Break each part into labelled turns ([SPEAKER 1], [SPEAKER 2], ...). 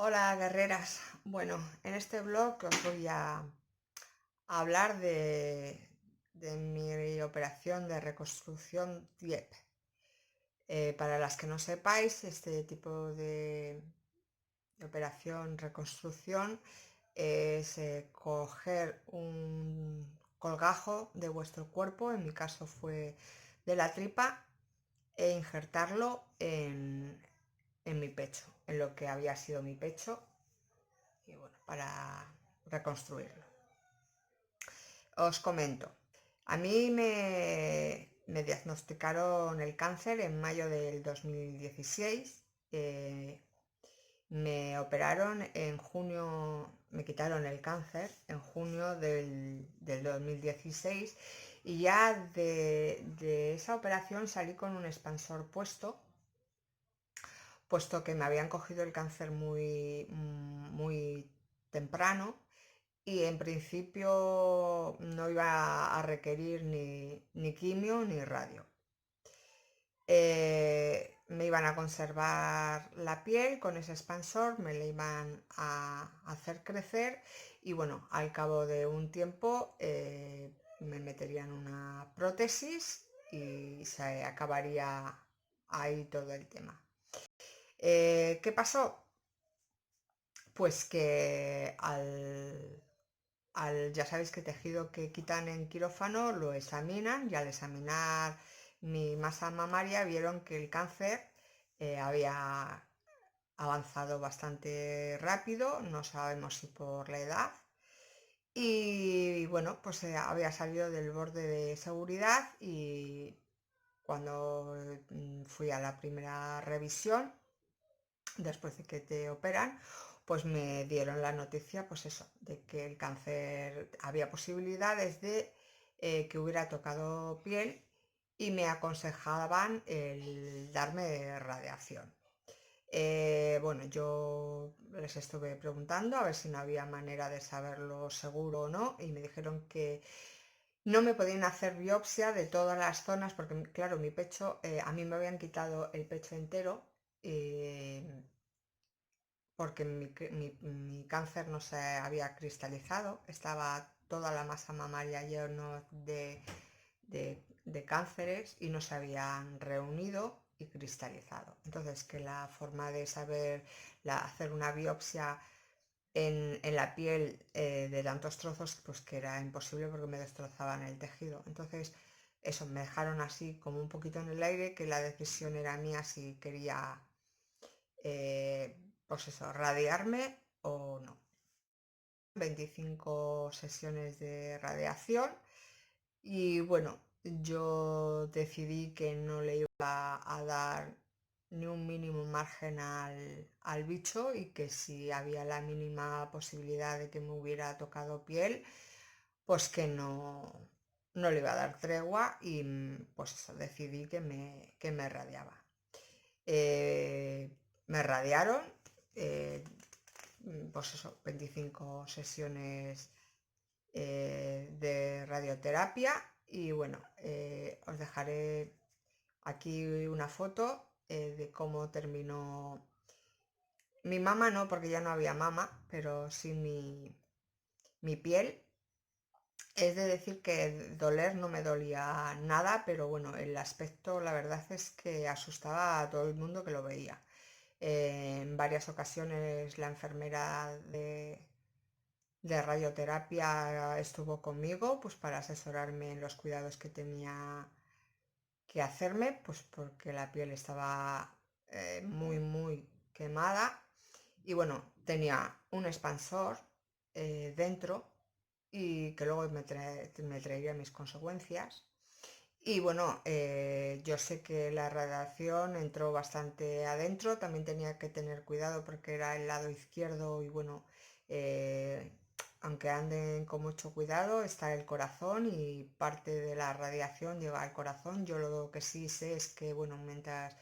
[SPEAKER 1] Hola guerreras. Bueno, en este blog os voy a hablar de mi operación de reconstrucción DIEP. Para las que no sepáis, este tipo de operación reconstrucción es coger un colgajo de vuestro cuerpo, en mi caso fue de la tripa, e injertarlo en mi pecho, en lo que había sido mi pecho, y bueno, para reconstruirlo. Os comento, a mí me diagnosticaron el cáncer en mayo del 2016, me operaron en junio, me quitaron el cáncer en junio del 2016 y ya de esa operación salí con un expansor puesto que me habían cogido el cáncer muy temprano y en principio no iba a requerir ni quimio ni radio. Me iban a conservar la piel con ese expansor, me la iban a hacer crecer y bueno, al cabo de un tiempo me meterían una prótesis y se acabaría ahí todo el tema. ¿Qué pasó? Pues que ya sabéis que tejido que quitan en quirófano lo examinan y al examinar mi masa mamaria vieron que el cáncer había avanzado bastante rápido, no sabemos si por la edad, y bueno, pues había salido del borde de seguridad y cuando fui a la primera revisión, después de que te operan, pues me dieron la noticia, pues eso, de que el cáncer había posibilidades de que hubiera tocado piel y me aconsejaban el darme radiación. Bueno, yo les estuve preguntando a ver si no había manera de saberlo seguro o no y me dijeron que no me podían hacer biopsia de todas las zonas porque, claro, mi pecho, a mí me habían quitado el pecho entero. eh, Porque mi cáncer no se había cristalizado, estaba toda la masa mamaria llena de cánceres y no se habían reunido y cristalizado. Entonces, que la forma de saber hacer una biopsia en la piel de tantos trozos, pues que era imposible porque me destrozaban el tejido. Entonces, eso, me dejaron así como un poquito en el aire, que la decisión era mía si quería eh, pues eso, radiarme o no. 25 sesiones de radiación y bueno, yo decidí que no le iba a dar ni un mínimo margen al bicho y que si había la mínima posibilidad de que me hubiera tocado piel, pues que no le iba a dar tregua y pues eso, decidí que me radiaba. Me radiaron, eh, pues eso, 25 sesiones de radioterapia y bueno, os dejaré aquí una foto de cómo terminó mi mama, no, porque ya no había mama, pero sí mi piel. Es de decir que doler no me dolía nada, pero bueno, el aspecto la verdad es que asustaba a todo el mundo que lo veía. En varias ocasiones la enfermera de radioterapia estuvo conmigo pues para asesorarme en los cuidados que tenía que hacerme, pues porque la piel estaba muy quemada y bueno, tenía un expansor dentro y que luego me traería mis consecuencias. Y bueno, yo sé que la radiación entró bastante adentro, también tenía que tener cuidado porque era el lado izquierdo y bueno, eh, aunque anden con mucho cuidado, está el corazón y parte de la radiación llega al corazón. Yo lo que sí sé es que bueno, mientras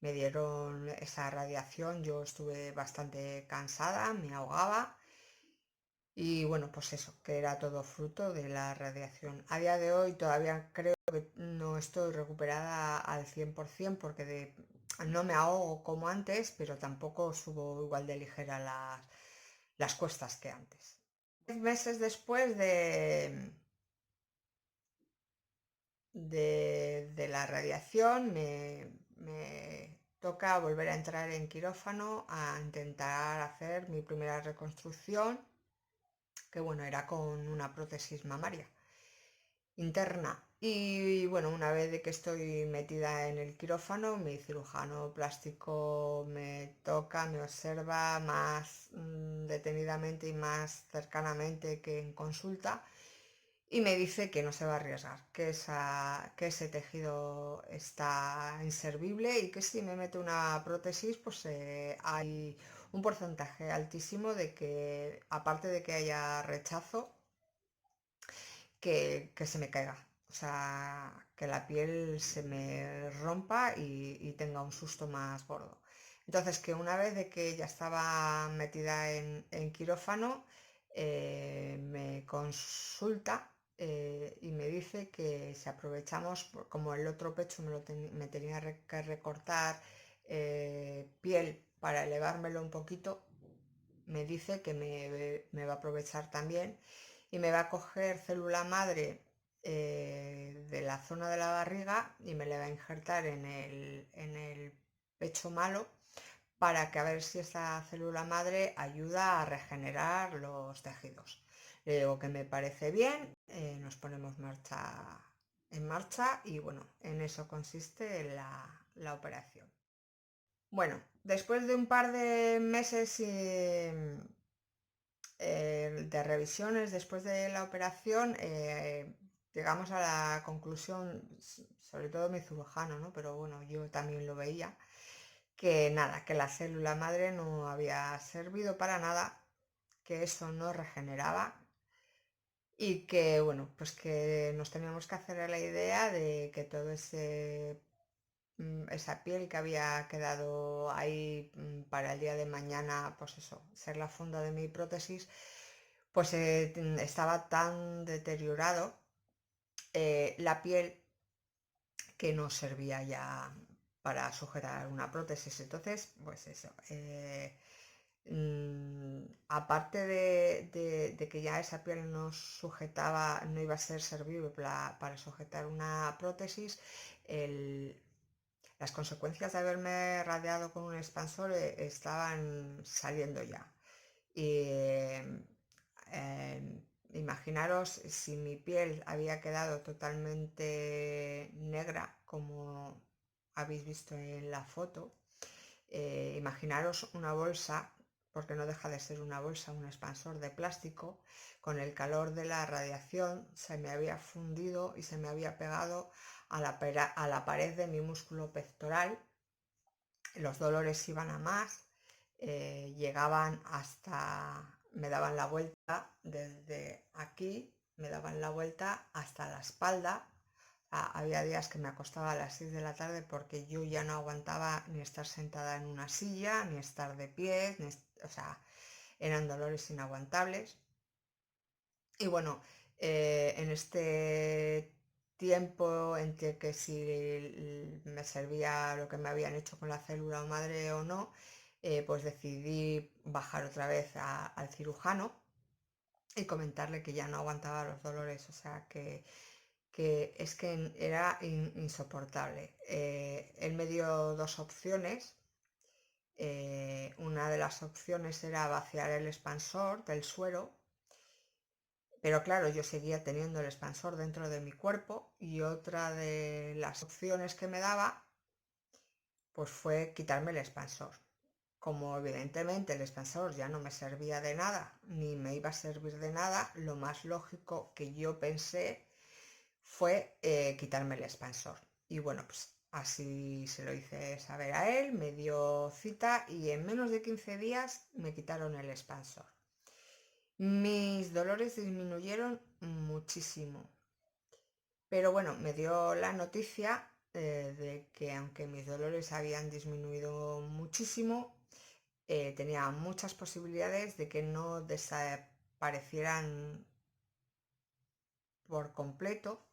[SPEAKER 1] me dieron esa radiación yo estuve bastante cansada, me ahogaba y bueno, pues eso, que era todo fruto de la radiación. A día de hoy todavía creo que no estoy recuperada al 100% porque no me ahogo como antes, pero tampoco subo igual de ligera las cuestas que antes. 10 meses después de la radiación me toca volver a entrar en quirófano a intentar hacer mi primera reconstrucción, que bueno, era con una prótesis mamaria interna. Y bueno, una vez de que estoy metida en el quirófano, mi cirujano plástico me toca, me observa más detenidamente y más cercanamente que en consulta y me dice que no se va a arriesgar, que ese tejido está inservible y que si me mete una prótesis, pues hay un porcentaje altísimo de que, aparte de que haya rechazo, que se me caiga. O sea, que la piel se me rompa y tenga un susto más gordo. Entonces, que una vez de que ya estaba metida en quirófano, me consulta y me dice que si aprovechamos, como el otro pecho me tenía que recortar piel para elevármelo un poquito, me dice que me va a aprovechar también y me va a coger célula madre de la zona de la barriga y me le va a injertar en el pecho malo para que a ver si esa célula madre ayuda a regenerar los tejidos. Le digo que me parece bien, nos ponemos en marcha y bueno, en eso consiste la operación. Bueno, después de un par de meses de revisiones después de la operación, llegamos a la conclusión, sobre todo mi cirujano, ¿no? Pero bueno, yo también lo veía, que nada, que la célula madre no había servido para nada, que eso no regeneraba y que bueno, pues que nos teníamos que hacer a la idea de que todo esa piel que había quedado ahí para el día de mañana, pues eso, ser la funda de mi prótesis, pues estaba tan deteriorado la piel que no servía ya para sujetar una prótesis. Entonces, pues eso. Aparte de que ya esa piel no sujetaba, no iba a ser servible para sujetar una prótesis, las consecuencias de haberme radiado con un expansor estaban saliendo ya. Y imaginaros si mi piel había quedado totalmente negra, como habéis visto en la foto. Imaginaros una bolsa, porque no deja de ser una bolsa, un expansor de plástico, con el calor de la radiación se me había fundido y se me había pegado a la pared de mi músculo pectoral. Los dolores iban a más, llegaban hasta, me daban la vuelta desde aquí, me daban la vuelta hasta la espalda. Había días que me acostaba a las 6 de la tarde porque yo ya no aguantaba ni estar sentada en una silla, ni estar de pie, o sea, eran dolores inaguantables. Y bueno, en este tiempo entre que si me servía lo que me habían hecho con la célula madre o no, pues decidí bajar otra vez al cirujano y comentarle que ya no aguantaba los dolores, o sea que es que era insoportable. Él me dio dos opciones. Una de las opciones era vaciar el expansor del suero, pero claro, yo seguía teniendo el expansor dentro de mi cuerpo y otra de las opciones que me daba pues fue quitarme el expansor. Como evidentemente el expansor ya no me servía de nada ni me iba a servir de nada, lo más lógico que yo pensé fue quitarme el expansor. Y bueno, pues así se lo hice saber a él, me dio cita y en menos de 15 días me quitaron el expansor. Mis dolores disminuyeron muchísimo, pero bueno, me dio la noticia de que aunque mis dolores habían disminuido muchísimo, tenía muchas posibilidades de que no desaparecieran por completo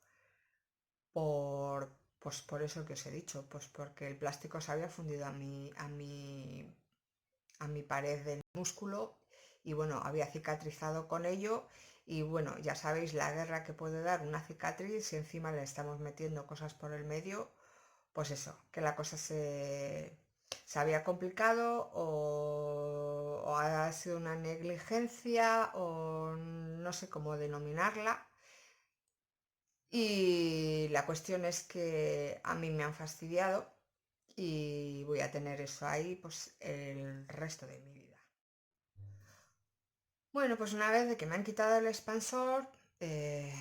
[SPEAKER 1] por, pues por eso que os he dicho, pues porque el plástico se había fundido a mi pared del músculo y bueno, había cicatrizado con ello y bueno, ya sabéis la guerra que puede dar una cicatriz si encima le estamos metiendo cosas por el medio, pues eso, que la cosa se había complicado o ha sido una negligencia o no sé cómo denominarla. Y la cuestión es que a mí me han fastidiado y voy a tener eso ahí pues el resto de mi vida. Bueno, pues una vez de que me han quitado el expansor, eh,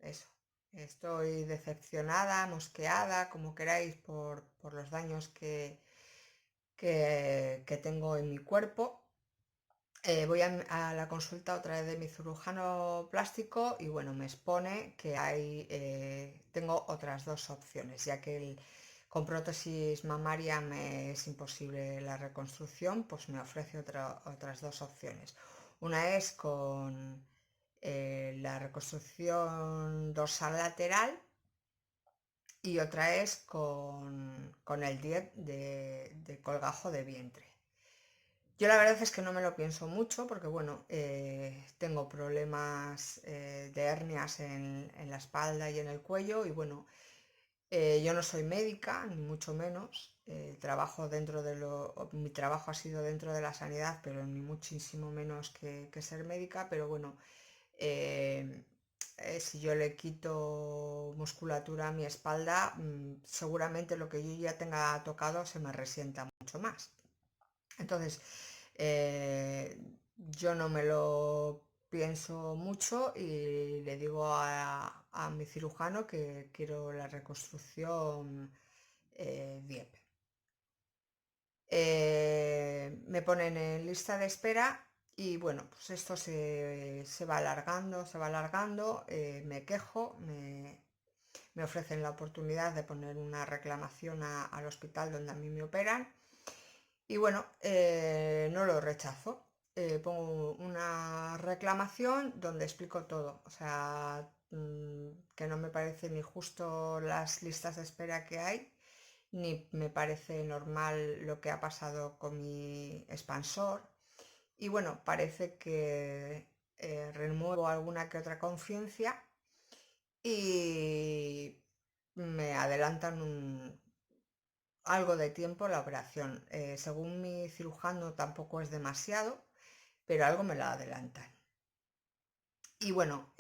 [SPEAKER 1] eso, estoy decepcionada, mosqueada, como queráis, por los daños que tengo en mi cuerpo. Voy a la consulta otra vez de mi cirujano plástico y bueno, me expone que tengo otras dos opciones, ya que con prótesis mamaria me es imposible la reconstrucción, pues me ofrece otras dos opciones. Una es con la reconstrucción dorsal lateral y otra es con el DIEP de colgajo de vientre. Yo la verdad es que no me lo pienso mucho porque, bueno, tengo problemas de hernias en la espalda y en el cuello y, bueno, yo no soy médica, ni mucho menos. Mi trabajo ha sido dentro de la sanidad, pero ni muchísimo menos que ser médica. Pero bueno, eh, si yo le quito musculatura a mi espalda, seguramente lo que yo ya tenga tocado se me resienta mucho más. Entonces, yo no me lo pienso mucho y le digo a mi cirujano que quiero la reconstrucción DIEP. Me ponen en lista de espera y bueno, pues esto se va alargando, se va alargando, me quejo, me ofrecen la oportunidad de poner una reclamación al hospital donde a mí me operan y bueno, no lo rechazo. Pongo una reclamación donde explico todo. O sea, que no me parece ni justo las listas de espera que hay, ni me parece normal lo que ha pasado con mi expansor. Y bueno, parece que renuevo alguna que otra conciencia y me adelantan algo de tiempo la operación. Según mi cirujano tampoco es demasiado, pero algo me la adelantan. Y bueno,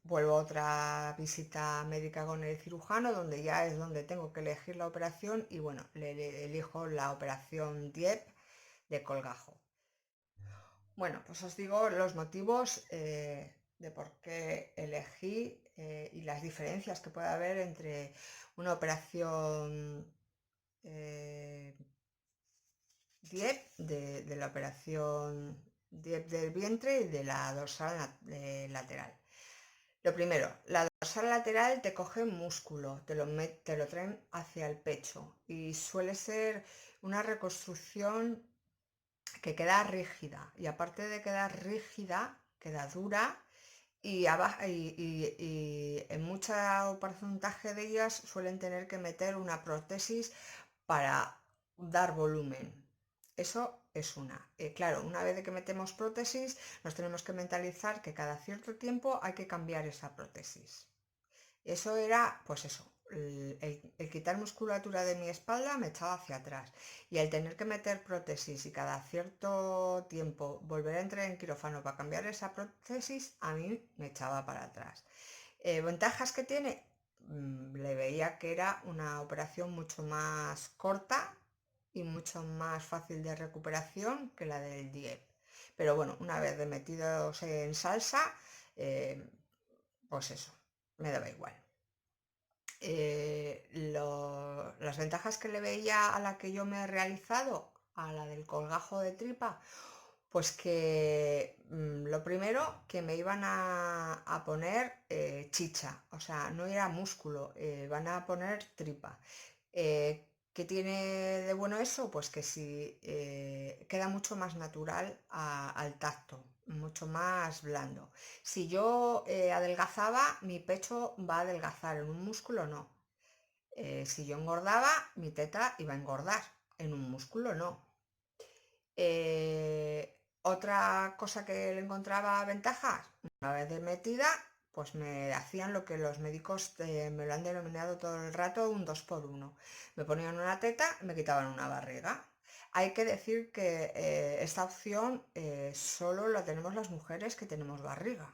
[SPEAKER 1] vuelvo a otra visita médica con el cirujano, donde ya es donde tengo que elegir la operación y bueno, elijo la operación DIEP de colgajo. Bueno, pues os digo los motivos de por qué elegí y las diferencias que puede haber entre una operación eh, DIEP de la operación DIEP del vientre y de la dorsal lateral. Lo primero, la dorsal lateral te coge músculo, te lo traen hacia el pecho y suele ser una reconstrucción que queda rígida y aparte de quedar rígida, queda dura y en mucho porcentaje de ellas suelen tener que meter una prótesis para dar volumen. Eso es una. Claro, una vez que metemos prótesis, nos tenemos que mentalizar que cada cierto tiempo hay que cambiar esa prótesis. Eso era, pues eso, el quitar musculatura de mi espalda me echaba hacia atrás y el tener que meter prótesis y cada cierto tiempo volver a entrar en quirófano para cambiar esa prótesis, a mí me echaba para atrás. ¿Ventajas que tiene? Le veía que era una operación mucho más corta y mucho más fácil de recuperación que la del DIEP. Pero bueno, una vez de metidos en salsa, eh, pues eso, me daba igual. Las ventajas que le veía a la que yo me he realizado, a la del colgajo de tripa, pues que lo primero que me iban a poner chicha, o sea, no era músculo, van a poner tripa. ¿Qué tiene de bueno eso? Pues que sí, queda mucho más natural al tacto. mucho más blando. Si yo adelgazaba, mi pecho va a adelgazar, en un músculo no. Si yo engordaba, mi teta iba a engordar, en un músculo no. Otra cosa que le encontraba ventajas, una vez de metida, pues me hacían lo que los médicos me lo han denominado todo el rato un 2 por 1. Me ponían una teta, me quitaban una barriga. Hay que decir que esta opción solo la tenemos las mujeres que tenemos barriga.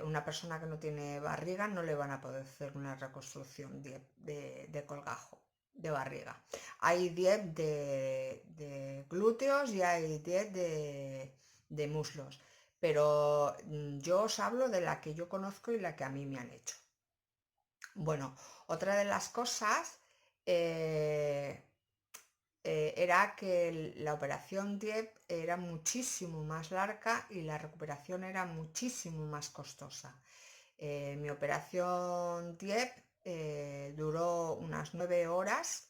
[SPEAKER 1] Una persona que no tiene barriga no le van a poder hacer una reconstrucción de colgajo, de barriga. Hay 10 de glúteos y hay 10 de muslos, pero yo os hablo de la que yo conozco y la que a mí me han hecho. Bueno, otra de las cosas eh, era que la operación DIEP era muchísimo más larga y la recuperación era muchísimo más costosa. Mi operación DIEP duró unas 9 horas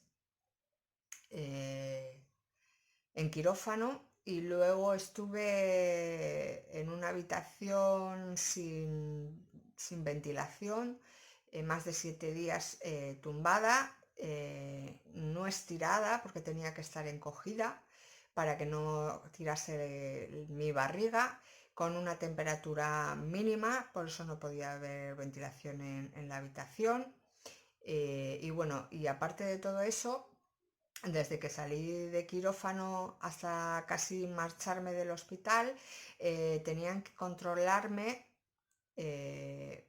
[SPEAKER 1] eh, en quirófano y luego estuve en una habitación sin ventilación, más de 7 días tumbada, no estirada porque tenía que estar encogida para que no tirase mi barriga, con una temperatura mínima, por eso no podía haber ventilación en la habitación. Y bueno, y aparte de todo eso, desde que salí de quirófano hasta casi marcharme del hospital, tenían que controlarme eh,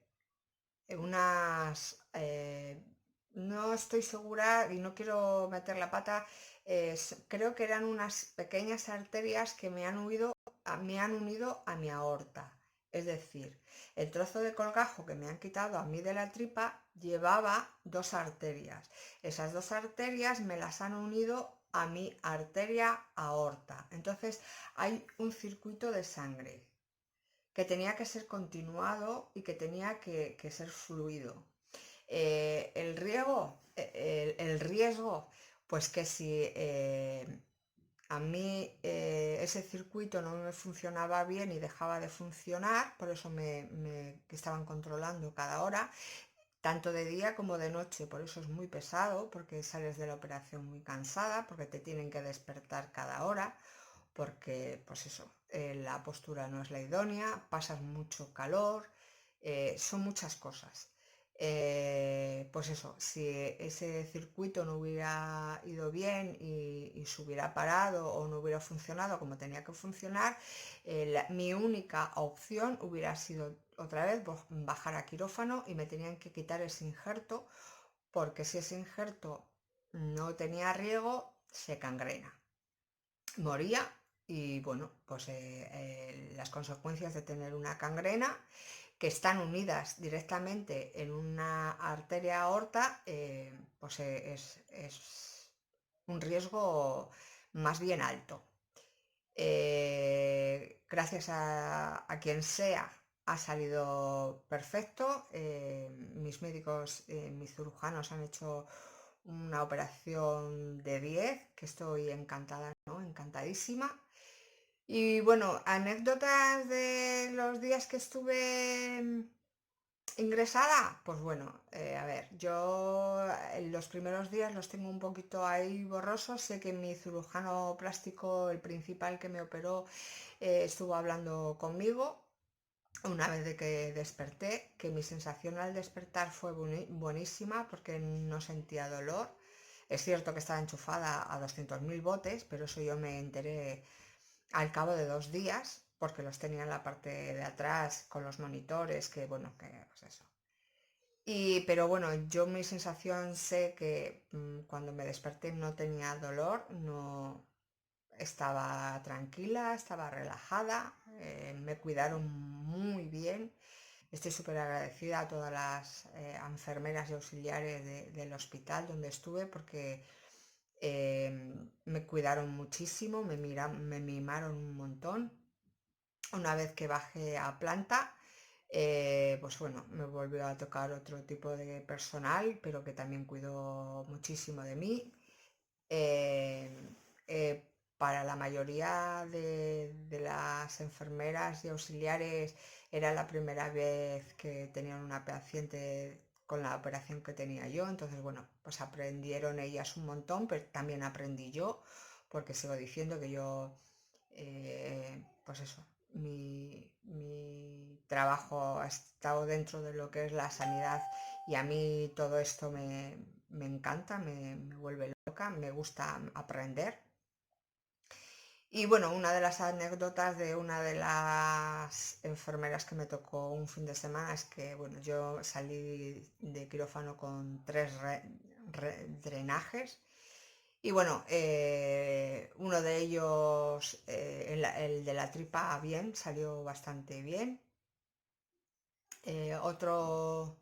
[SPEAKER 1] no estoy segura y no quiero meter la pata, creo que eran unas pequeñas arterias que me han unido a mi aorta. Es decir, el trozo de colgajo que me han quitado a mí de la tripa llevaba dos arterias. Esas dos arterias me las han unido a mi arteria aorta. Entonces hay un circuito de sangre que tenía que ser continuado y que tenía que ser fluido. El riesgo, pues que si a mí ese circuito no me funcionaba bien y dejaba de funcionar, por eso me estaban controlando cada hora, tanto de día como de noche, por eso es muy pesado, porque sales de la operación muy cansada, porque te tienen que despertar cada hora, porque pues eso, la postura no es la idónea, pasas mucho calor, son muchas cosas. Pues eso, si ese circuito no hubiera ido bien y se hubiera parado o no hubiera funcionado como tenía que funcionar, mi única opción hubiera sido otra vez bajar a quirófano y me tenían que quitar ese injerto, porque si ese injerto no tenía riego, se cangrena, moría. Y bueno, pues las consecuencias de tener una cangrena, que están unidas directamente en una arteria aorta, pues es un riesgo más bien alto. Gracias a quien sea, ha salido perfecto. Mis médicos, mis cirujanos han hecho una operación de 10, que estoy encantada, ¿no? Encantadísima. Y bueno, anécdotas de los días que estuve ingresada, pues bueno, a ver, yo los primeros días los tengo un poquito ahí borrosos. Sé que mi cirujano plástico, el principal que me operó, estuvo hablando conmigo una vez de que desperté, que mi sensación al despertar fue buenísima porque no sentía dolor. Es cierto que estaba enchufada a 200.000 voltios, pero eso yo me enteré al cabo de 2 días, porque los tenía en la parte de atrás con los monitores, que bueno, que pues eso. Pero bueno, yo mi sensación, sé que cuando me desperté no tenía dolor, no estaba tranquila, estaba relajada, me cuidaron muy bien. Estoy súper agradecida a todas las enfermeras y auxiliares del hospital donde estuve, porque me cuidaron muchísimo, me mimaron un montón. Una vez que bajé a planta, pues bueno, me volvió a tocar otro tipo de personal, pero que también cuidó muchísimo de mí. Eh, para la mayoría de las enfermeras y auxiliares era la primera vez que tenían una paciente con la operación que tenía yo, entonces bueno, pues aprendieron ellas un montón, pero también aprendí yo, porque sigo diciendo que yo, pues eso, mi trabajo ha estado dentro de lo que es la sanidad y a mí todo esto me encanta, me vuelve loca, me gusta aprender. Y bueno, una de las anécdotas de una de las enfermeras que me tocó un fin de semana es que, bueno, yo salí de quirófano con 3 drenajes y bueno, uno de ellos, el de la tripa, bien, salió bastante bien. Otro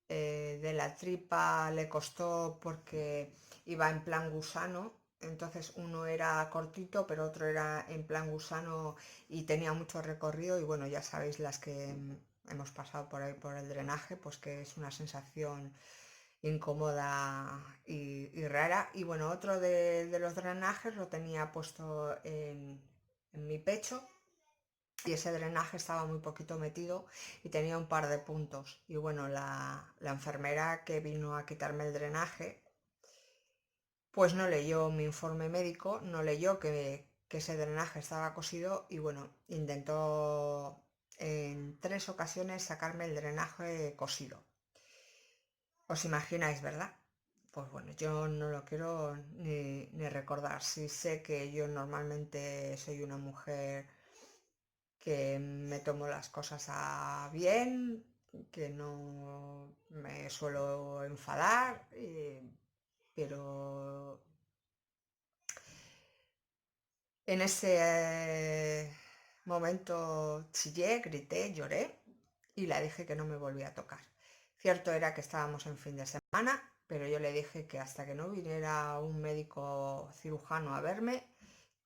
[SPEAKER 1] de la tripa le costó porque iba en plan gusano, entonces uno era cortito, pero otro era en plan gusano y tenía mucho recorrido y bueno, ya sabéis las que hemos pasado por ahí por el drenaje, pues que es una sensación incómoda y rara. Y bueno, otro de los drenajes lo tenía puesto en mi pecho y ese drenaje estaba muy poquito metido y tenía un par de puntos. Y bueno, la enfermera que vino a quitarme el drenaje, pues no leyó mi informe médico, no leyó que ese drenaje estaba cosido y bueno, intentó en 3 ocasiones sacarme el drenaje cosido. ¿Os imagináis, verdad? Pues bueno, yo no lo quiero ni recordar. Sí sé que yo normalmente soy una mujer que me tomo las cosas a bien, que no me suelo enfadar, pero en ese momento chillé, grité, lloré y le dije que no me volvía a tocar. Cierto era que estábamos en fin de semana, pero yo le dije que hasta que no viniera un médico cirujano a verme,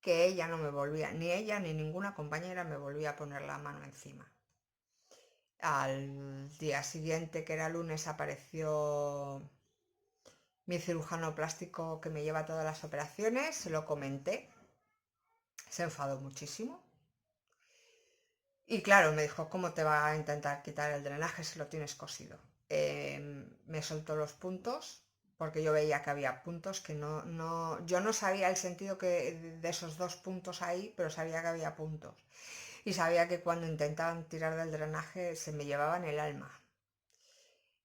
[SPEAKER 1] que ella no me volvía, ni ella ni ninguna compañera me volvía a poner la mano encima. Al día siguiente, que era lunes, apareció mi cirujano plástico que me lleva todas las operaciones, se lo comenté, se enfadó muchísimo. Y claro, me dijo, ¿cómo te va a intentar quitar el drenaje si lo tienes cosido? Me soltó los puntos, porque yo veía que había puntos que yo no sabía el sentido de esos 2 puntos ahí, pero sabía que había puntos. Y sabía que cuando intentaban tirar del drenaje se me llevaban el alma.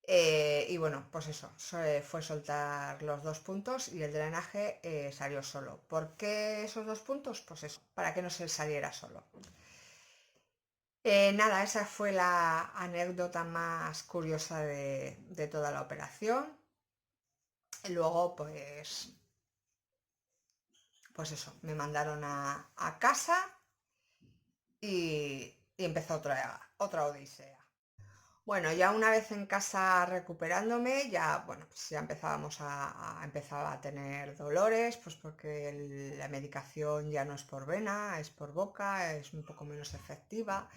[SPEAKER 1] Y bueno, pues eso, fue soltar los 2 puntos y el drenaje salió solo. ¿Por qué esos 2 puntos? Pues eso, para que no se saliera solo. Nada, esa fue la anécdota más curiosa de toda la operación. Y luego, pues eso, me mandaron a casa y empezó otra odisea. Bueno, ya una vez en casa recuperándome, ya, bueno, pues ya empezaba a tener dolores, pues porque la medicación ya no es por vena, es por boca, es un poco menos efectiva.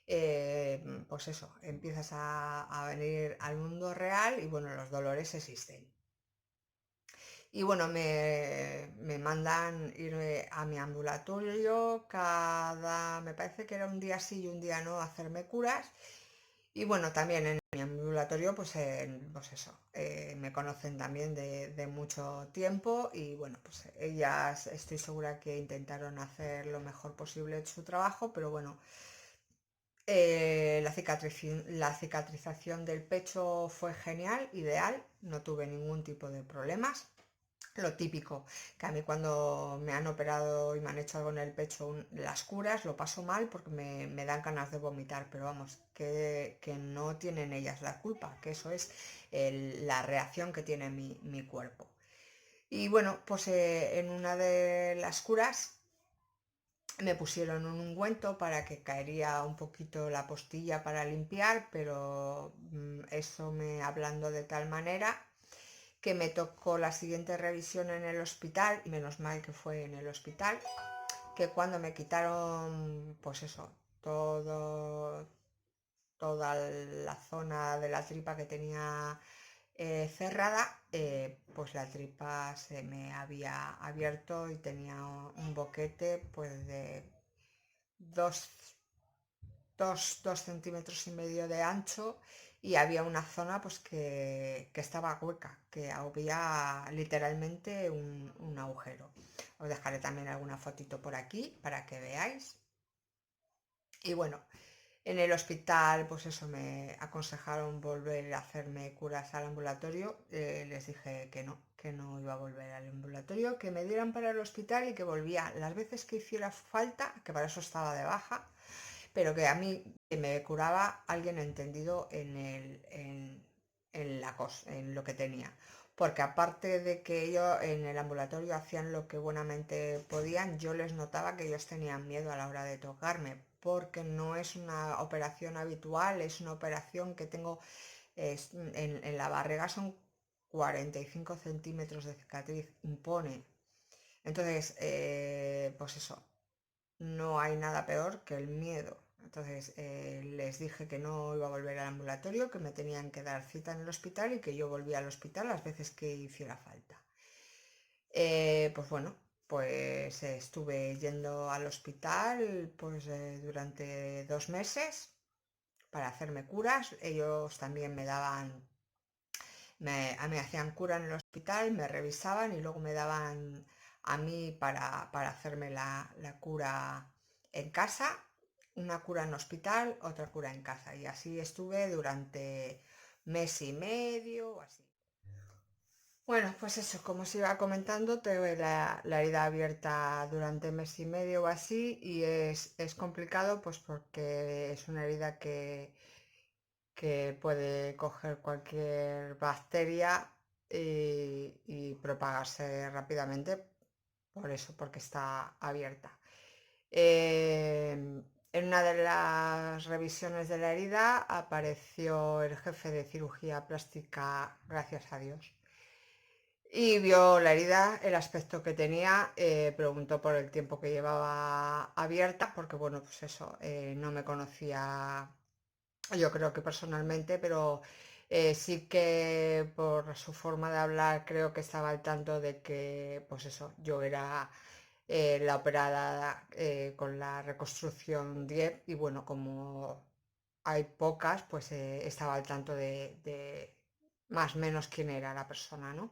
[SPEAKER 1] Pues eso, empiezas a venir al mundo real y bueno, los dolores existen. Y bueno, me mandan irme a mi ambulatorio me parece que era un día sí y un día no, a hacerme curas. Y bueno, también en mi ambulatorio, pues eso, me conocen también de mucho tiempo y bueno, pues ellas estoy segura que intentaron hacer lo mejor posible su trabajo, pero bueno, la cicatrización del pecho fue genial, ideal, no tuve ningún tipo de problemas. Lo típico, que a mí cuando me han operado y me han hecho algo en el pecho, las curas, lo paso mal porque me dan ganas de vomitar, pero vamos, que no tienen ellas la culpa, que eso es la reacción que tiene mi cuerpo. Y bueno, pues en una de las curas me pusieron un ungüento para que caería un poquito la postilla para limpiar, pero eso me hablando de tal manera que me tocó la siguiente revisión en el hospital, y menos mal que fue en el hospital, que cuando me quitaron, pues eso, toda la zona de la tripa que tenía cerrada, pues la tripa se me había abierto y tenía un boquete pues de dos, 2,5 centímetros de ancho, y había una zona pues que estaba hueca, que había literalmente un agujero. Os dejaré también alguna fotito por aquí para que veáis. Y bueno, en el hospital, pues eso, me aconsejaron volver a hacerme curas al ambulatorio. Les dije que no iba a volver al ambulatorio, que me dieran para el hospital y que volvía las veces que hiciera falta, que para eso estaba de baja, pero que a mí me curaba alguien entendido en lo que tenía. Porque aparte de que ellos en el ambulatorio hacían lo que buenamente podían, yo les notaba que ellos tenían miedo a la hora de tocarme, porque no es una operación habitual, es una operación que tengo en la barriga, son 45 centímetros de cicatriz, impone. Entonces, pues eso, no hay nada peor que el miedo. Entonces les dije que no iba a volver al ambulatorio, que me tenían que dar cita en el hospital y que yo volvía al hospital las veces que hiciera falta. Pues bueno, pues estuve yendo al hospital pues durante 2 meses para hacerme curas. Ellos también me daban, me hacían cura en el hospital, me revisaban y luego me daban a mí para hacerme la cura en casa, una cura en hospital, otra cura en casa. Y así estuve durante mes y medio o así. Bueno, pues eso, como os iba comentando, tengo la herida abierta durante mes y medio o así, y es complicado pues porque es una herida que puede coger cualquier bacteria y propagarse rápidamente, por eso, porque está abierta. En una de las revisiones de la herida apareció el jefe de cirugía plástica, gracias a Dios, y vio la herida, el aspecto que tenía, preguntó por el tiempo que llevaba abierta, porque bueno, pues eso, no me conocía yo creo que personalmente, pero sí que por su forma de hablar creo que estaba al tanto de que, pues eso, yo era la operada con la reconstrucción 10, y bueno, como hay pocas, pues estaba al tanto de más o menos quién era la persona, ¿no?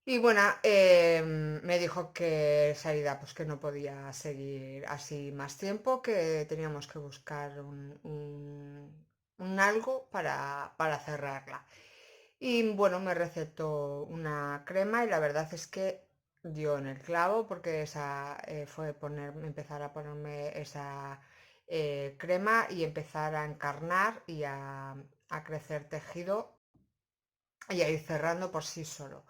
[SPEAKER 1] Y bueno, me dijo que esa herida pues que no podía seguir así más tiempo, que teníamos que buscar un algo para cerrarla. Y bueno, me recetó una crema y la verdad es que dio en el clavo, porque esa fue empezar a ponerme esa crema y empezar a encarnar y a crecer tejido y a ir cerrando por sí solo.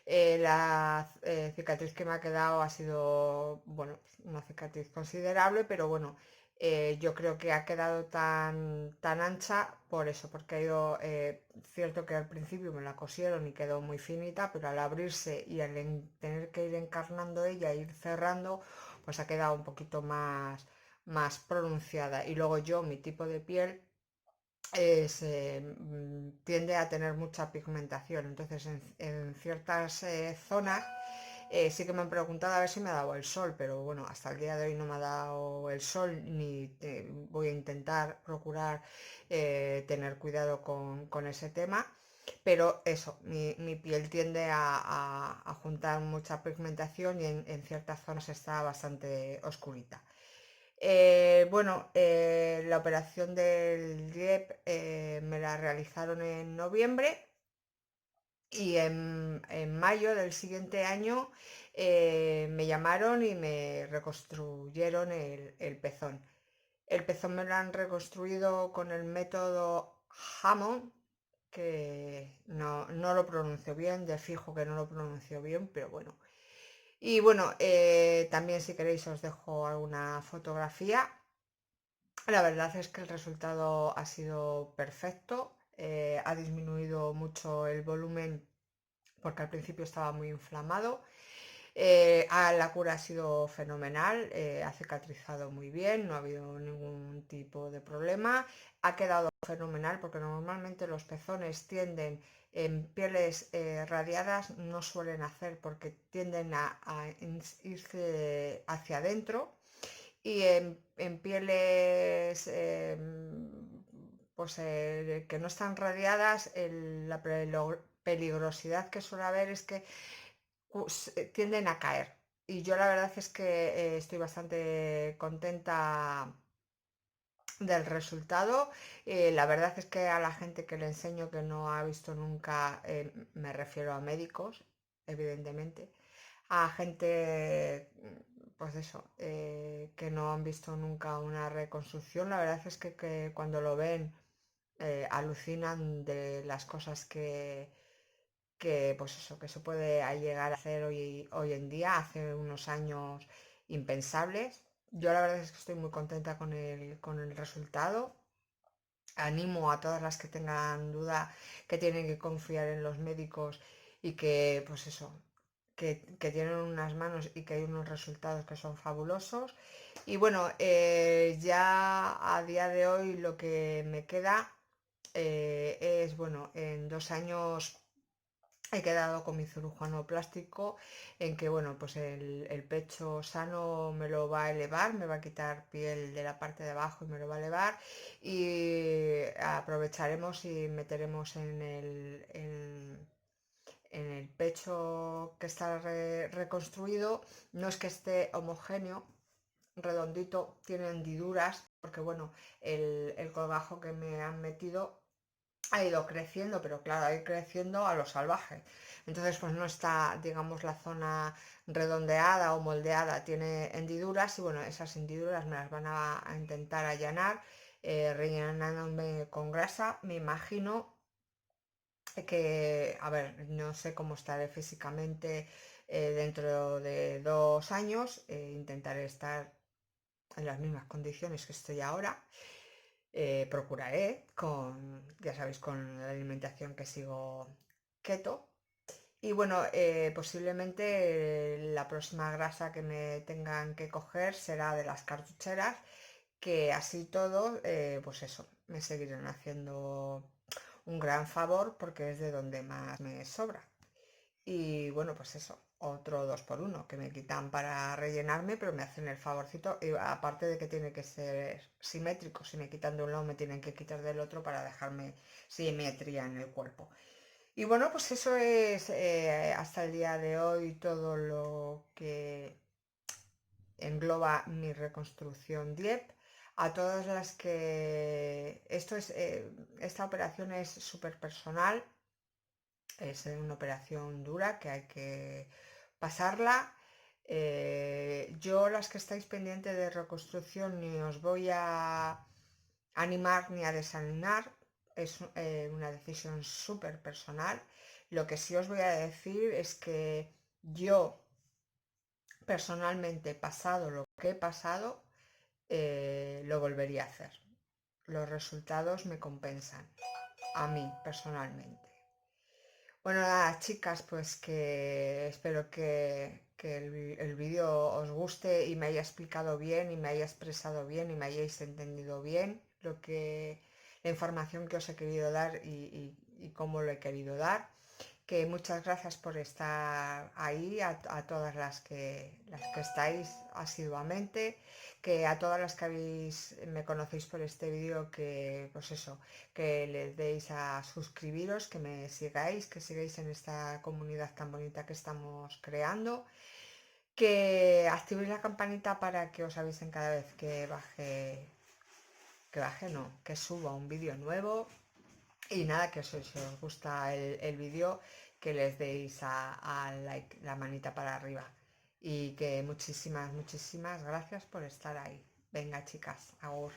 [SPEAKER 1] La cicatriz que me ha quedado ha sido, bueno, una cicatriz considerable, pero bueno, yo creo que ha quedado tan ancha por eso, porque ha ido, cierto que al principio me la cosieron y quedó muy finita, pero al abrirse y al tener que ir encarnando ella, ir cerrando, pues ha quedado un poquito más pronunciada. Y luego yo, mi tipo de piel tiende a tener mucha pigmentación, entonces en ciertas zonas sí que me han preguntado a ver si me ha dado el sol, pero bueno, hasta el día de hoy no me ha dado el sol, ni voy a intentar procurar tener cuidado con ese tema, pero eso, mi piel tiende a juntar mucha pigmentación y en ciertas zonas está bastante oscurita. Bueno, la operación del DIEP me la realizaron en noviembre, y en mayo del siguiente año me llamaron y me reconstruyeron el pezón. El pezón me lo han reconstruido con el método Hammond, que no lo pronuncio bien, de fijo que no lo pronuncio bien, pero bueno. Y bueno, también si queréis os dejo alguna fotografía. La verdad es que el resultado ha sido perfecto, ha disminuido mucho el volumen porque al principio estaba muy inflamado. La cura ha sido fenomenal, ha cicatrizado muy bien, no ha habido ningún tipo de problema, ha quedado fenomenal porque normalmente los pezones tienden en pieles radiadas, no suelen hacer porque tienden a irse hacia adentro y en pieles pues, que no están radiadas, la peligrosidad que suele haber es que tienden a caer. Y yo la verdad es que estoy bastante contenta del resultado. La verdad es que a la gente que le enseño que no ha visto nunca, me refiero a médicos, evidentemente, a gente, pues eso, que no han visto nunca una reconstrucción, la verdad es que cuando lo ven alucinan de las cosas pues eso, que se puede llegar a hacer hoy en día, hace unos años impensables. Yo la verdad es que estoy muy contenta con el resultado. Animo a todas las que tengan duda, que tienen que confiar en los médicos y que, pues eso, que tienen unas manos y que hay unos resultados que son fabulosos. Y bueno, ya a día de hoy lo que me queda es, bueno, en 2 años he quedado con mi cirujano plástico en que, bueno, pues el pecho sano me lo va a elevar, me va a quitar piel de la parte de abajo y me lo va a elevar y aprovecharemos y meteremos en el pecho que está reconstruido, no es que esté homogéneo, redondito, tiene hendiduras, porque bueno, el colgajo que me han metido ha ido creciendo, pero claro, ha ido creciendo a lo salvaje. Entonces, pues no está, digamos, la zona redondeada o moldeada, tiene hendiduras y bueno, esas hendiduras me las van a intentar allanar, rellenándome con grasa. Me imagino que, a ver, no sé cómo estaré físicamente dentro de 2 años, intentaré estar en las mismas condiciones que estoy ahora. Procuraré ya sabéis, con la alimentación que sigo keto. Y bueno, posiblemente la próxima grasa que me tengan que coger será de las cartucheras, que así todo, pues eso, me seguirán haciendo un gran favor porque es de donde más me sobra. Y bueno, pues eso, otro 2 por 1 que me quitan para rellenarme, pero me hacen el favorcito. Y aparte de que tiene que ser simétrico, si me quitan de un lado me tienen que quitar del otro para dejarme simetría en el cuerpo. Y bueno, pues eso es hasta el día de hoy todo lo que engloba mi reconstrucción DIEP. A todas las que esta operación es súper personal, es una operación dura que hay que pasarla. Yo, las que estáis pendientes de reconstrucción, ni os voy a animar ni a desanimar, es una decisión súper personal. Lo que sí os voy a decir es que yo personalmente, pasado lo que he pasado, lo volvería a hacer. Los resultados me compensan, a mí personalmente. Bueno, nada, chicas, pues que espero que el vídeo os guste y me haya explicado bien y me haya expresado bien y me hayáis entendido bien la información que os he querido dar y cómo lo he querido dar. Que muchas gracias por estar ahí, a todas las que estáis asiduamente, que a todas las que me conocéis por este vídeo, que pues eso, que les deis a suscribiros, que sigáis en esta comunidad tan bonita que estamos creando, que activéis la campanita para que os avisen cada vez que suba un vídeo nuevo. Y nada, que si os gusta el vídeo, que les deis a like, la manita para arriba. Y que muchísimas, muchísimas gracias por estar ahí. Venga, chicas, agur.